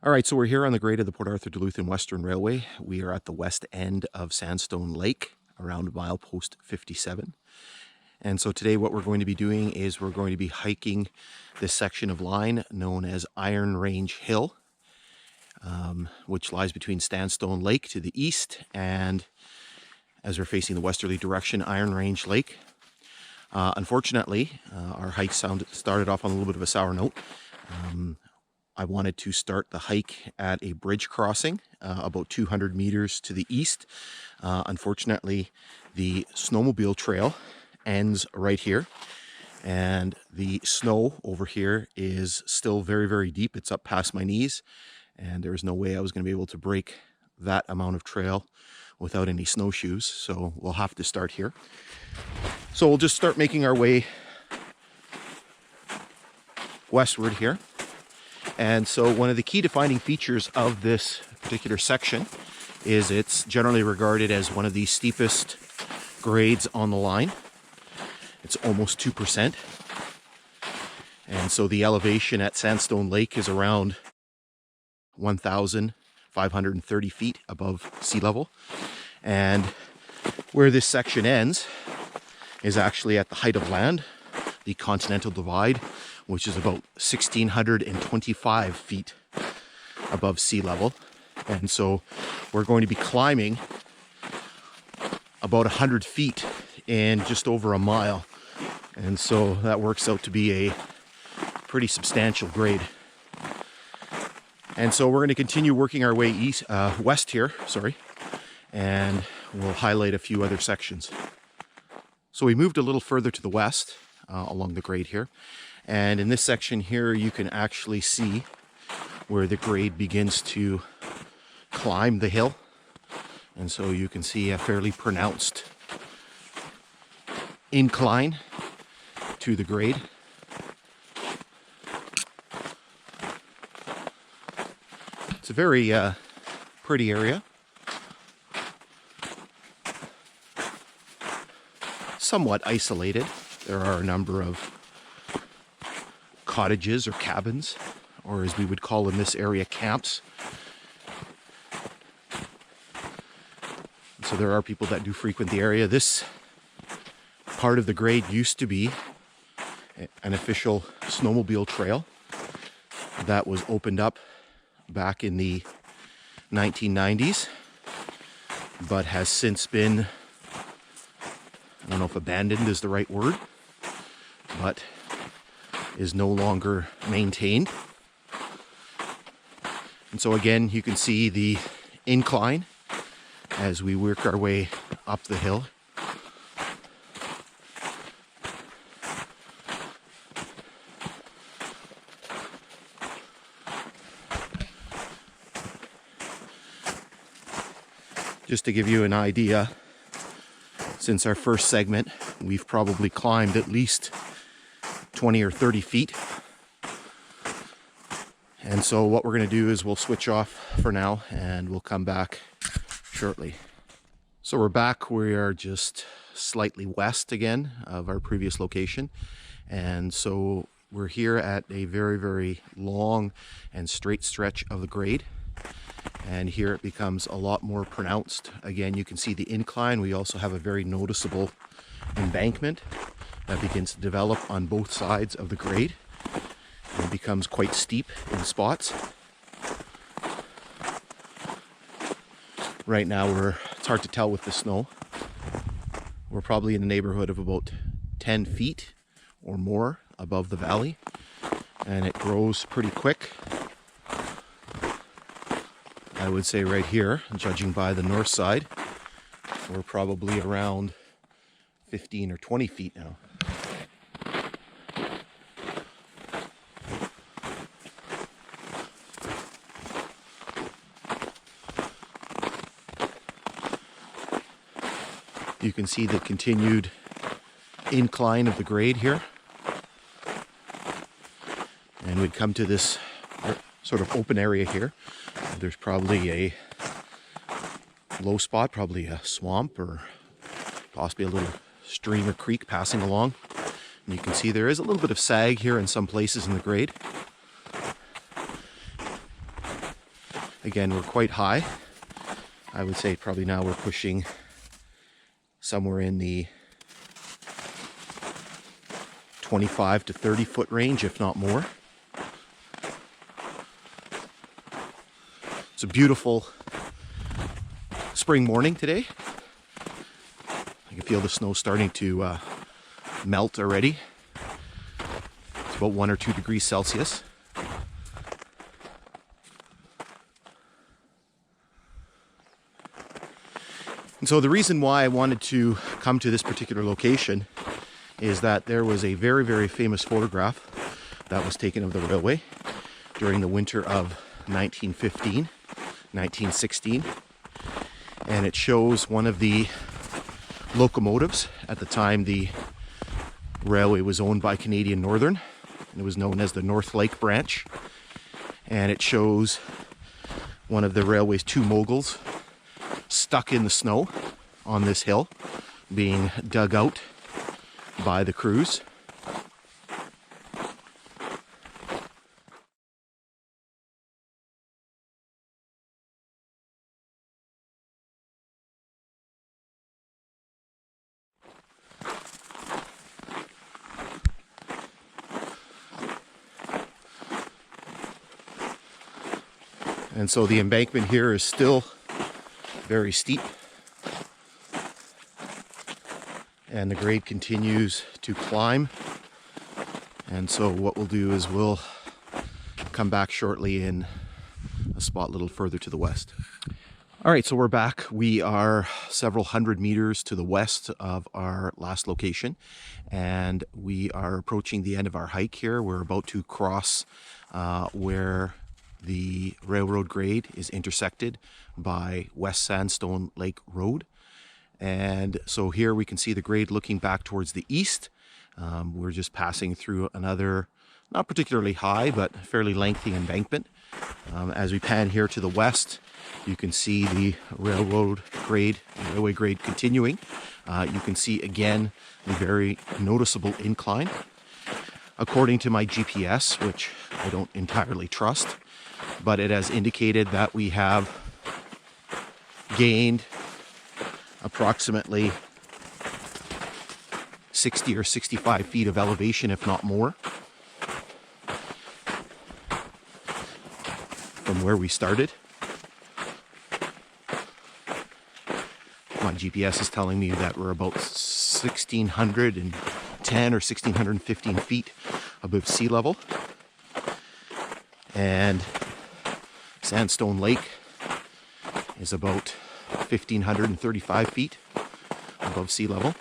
All right, so we're here on the grade of the Port Arthur Duluth and Western Railway. We are at the west end of Sandstone Lake, around milepost 57. And so today what we're going to be doing is we're going to be hiking this section of line known as Iron Range Hill, which lies between Sandstone Lake to the east and, as we're facing the westerly direction, Iron Range Lake. Unfortunately, our hike started off on a little bit of a sour note. I wanted to start the hike at a bridge crossing about 200 meters to the east. Unfortunately, the snowmobile trail ends right here, and the snow over here is still very, very deep. It's up past my knees, and there was no way I was going to be able to break that amount of trail without any snowshoes, so we'll have to start here. So we'll just start making our way westward here. And so one of the key defining features of this particular section is it's generally regarded as one of the steepest grades on the line. It's almost 2%. And so the elevation at Sandstone Lake is around 1,530 feet above sea level. And where this section ends is actually at the height of land, the Continental Divide, which is about 1,625 feet above sea level. And so we're going to be climbing about 100 feet in just over a mile. And so that works out to be a pretty substantial grade. And so we're going to continue working our way west here, and we'll highlight a few other sections. So we moved a little further to the west along the grade here. And in this section here, you can actually see where the grade begins to climb the hill. And so you can see a fairly pronounced incline to the grade. It's a very pretty area. Somewhat isolated. There are a number of cottages or cabins, or as we would call in this area, camps. So there are people that do frequent the area. This part of the grade used to be an official snowmobile trail that was opened up back in the 1990s, but has since been, I don't know if abandoned is the right word, but is no longer maintained. And so again, you can see the incline as we work our way up the hill. Just to give you an idea, since our first segment, we've probably climbed at least 20 or 30 feet. And so what we're going to do is we'll switch off for now and we'll come back shortly. So we're back. We are just slightly west again of our previous location. And so we're here at a very, very long and straight stretch of the grade. And here it becomes a lot more pronounced. Again, you can see the incline. We also have a very noticeable embankment that begins to develop on both sides of the grade and becomes quite steep in spots. Right now it's hard to tell with the snow. We're probably in the neighborhood of about 10 feet or more above the valley, and it grows pretty quick. I would say right here, judging by the north side, we're probably around 15 or 20 feet now. You can see the continued incline of the grade here. And we'd come to this sort of open area here. There's probably a low spot, probably a swamp or possibly a little stream or creek passing along. And you can see there is a little bit of sag here in some places in the grade. Again, we're quite high. I would say probably now we're pushing somewhere in the 25 to 30 foot range, if not more. It's a beautiful spring morning today. I can feel the snow starting to melt already. It's about 1 or 2 degrees Celsius. And so the reason why I wanted to come to this particular location is that there was a very, very famous photograph that was taken of the railway during the winter of 1915, 1916. And it shows one of the locomotives. At the time, the railway was owned by Canadian Northern, and it was known as the North Lake branch. And it shows one of the railway's 2 moguls stuck in the snow on this hill, being dug out by the crews. And so the embankment here is still very steep, and the grade continues to climb. And so what we'll do is we'll come back shortly in a spot a little further to the west. All right, so we're back. We are several hundred meters to the west of our last location, and we are approaching the end of our hike here. We're about to cross where the railroad grade is intersected by West Sandstone Lake Road. And so here we can see the grade looking back towards the east. We're just passing through another, not particularly high, but fairly lengthy embankment. As we pan here to the west, you can see the railway grade continuing. You can see again a very noticeable incline. According to my GPS, which I don't entirely trust, but it has indicated that we have gained approximately 60 or 65 feet of elevation, if not more, from where we started. My GPS is telling me that we're about 1,610 or 1,615 feet above sea level. And Sandstone Lake is about 1,535 feet above sea level.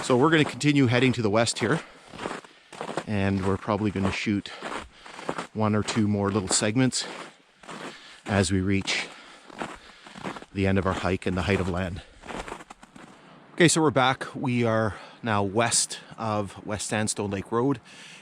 So we're going to continue heading to the west here, and we're probably going to shoot 1 or 2 more little segments as we reach the end of our hike and the height of land. Okay, so we're back. We are now west of West Sandstone Lake Road,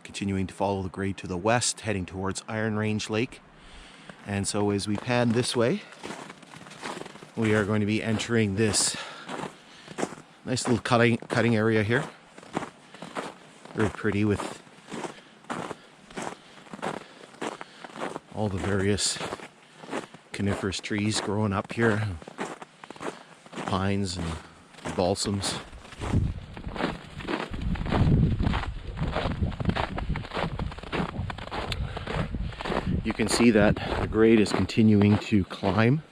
continuing to follow the grade to the west, heading towards Iron Range Lake. And so as we pan this way, we are going to be entering this nice little cutting area here. Very pretty with all the various coniferous trees growing up here. Pines and balsams. You can see that the grade is continuing to climb,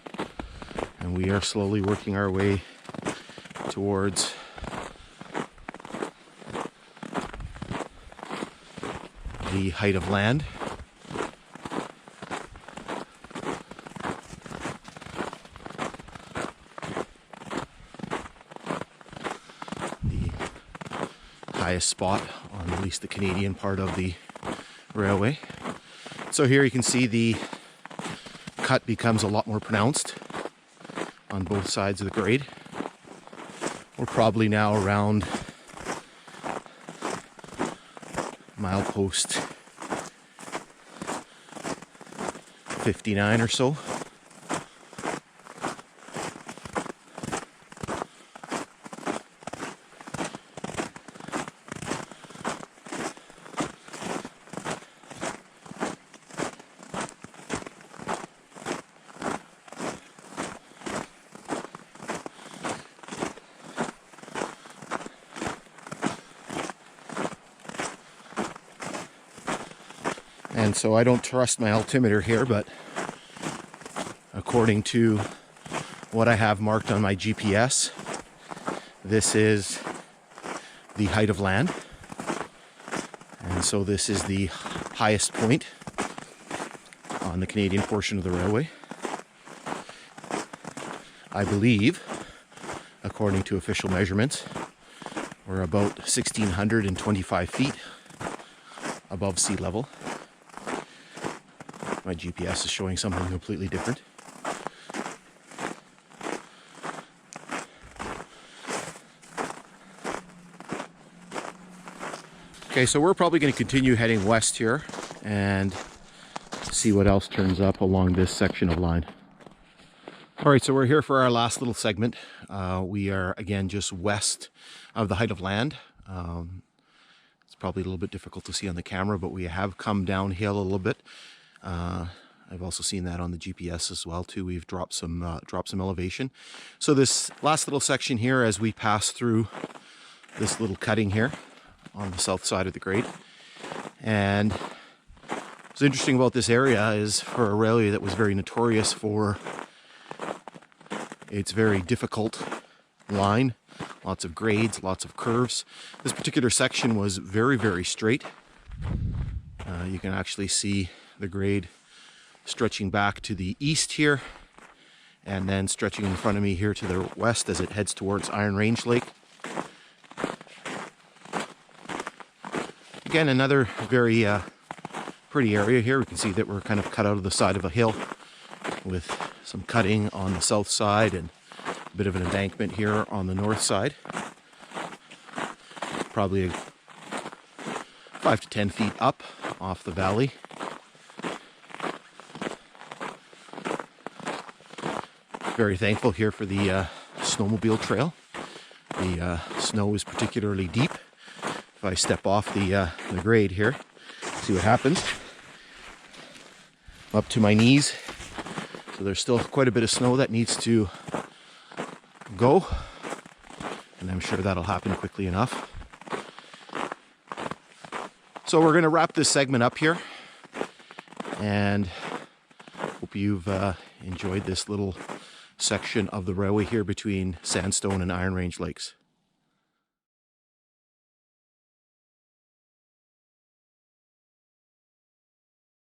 and we are slowly working our way towards the height of land. The highest spot on at least the Canadian part of the railway. So here you can see the cut becomes a lot more pronounced on both sides of the grade. We're probably now around milepost 59 or so. And so I don't trust my altimeter here, but according to what I have marked on my GPS, this is the height of land. And so this is the highest point on the Canadian portion of the railway. I believe, according to official measurements, we're about 1,625 feet above sea level. My GPS is showing something completely different. Okay, so we're probably going to continue heading west here and see what else turns up along this section of line. All right, so we're here for our last little segment. We are, again, just west of the height of land. It's probably a little bit difficult to see on the camera, but we have come downhill a little bit. I've also seen that on the GPS as well too. We've dropped some elevation. So this last little section here, as we pass through this little cutting here on the south side of the grade, and what's interesting about this area is, for a railway that was very notorious for its very difficult line, lots of grades, lots of curves, this particular section was very, very straight. You can actually see the grade stretching back to the east here, and then stretching in front of me here to the west as it heads towards Iron Range Lake. Again, another very pretty area here. We can see that we're kind of cut out of the side of a hill with some cutting on the south side and a bit of an embankment here on the north side. Probably 5 to 10 feet up off the valley. Very thankful here for the snowmobile trail. The snow is particularly deep. If I step off the grade here, see what happens. Up to my knees. So there's still quite a bit of snow that needs to go, and I'm sure that'll happen quickly enough. So we're going to wrap this segment up here, and hope you've enjoyed this little section of the railway here between Sandstone and Iron Range Lakes.